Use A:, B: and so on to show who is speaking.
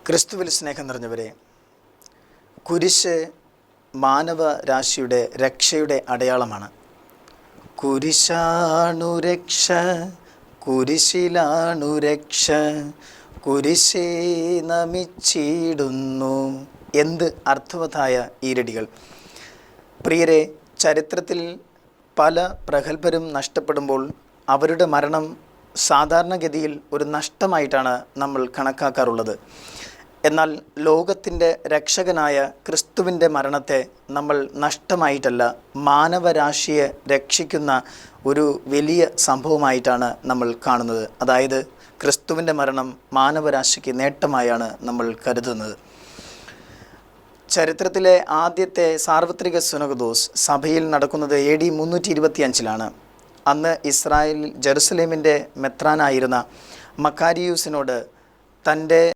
A: ക്രിസ്തുവിൽ സ്നേഹം നിറഞ്ഞവരെ, കുരിശ് മാനവരാശിയുടെ രക്ഷയുടെ അടയാളമാണ്. കുരിശാണു രക്ഷ, കുരിശിലാണു രക്ഷ, കുരിശേ നമിച്ചിടുന്നു. എന്ത് അർത്ഥവത്തായ ഈരടികൾ! പ്രിയരെ, ചരിത്രത്തിൽ പല പ്രഗത്ഭരും നഷ്ടപ്പെടുമ്പോൾ അവരുടെ മരണം സാധാരണഗതിയിൽ ഒരു നഷ്ടമായിട്ടാണ് നമ്മൾ കണക്കാക്കാറുള്ളത്. എന്നാൽ ലോകത്തിൻ്റെ രക്ഷകനായ ക്രിസ്തുവിൻ്റെ മരണത്തെ നമ്മൾ നഷ്ടമായിട്ടല്ല, മാനവരാശിയെ രക്ഷിക്കുന്ന ഒരു വലിയ സംഭവമായിട്ടാണ് നമ്മൾ കാണുന്നത്. അതായത് ക്രിസ്തുവിൻ്റെ മരണം മാനവരാശിക്ക് നേട്ടമായാണ് നമ്മൾ കരുതുന്നത്. ചരിത്രത്തിലെ ആദ്യത്തെ സാർവത്രിക സുനഹദോസ് സഭയിൽ നടക്കുന്നത് AD 325 അന്ന് ഇസ്രായേൽ ജെറുസലേമിൻ്റെ മെത്രാനായിരുന്ന മക്കാരിയൂസിനോട് തൻ്റെ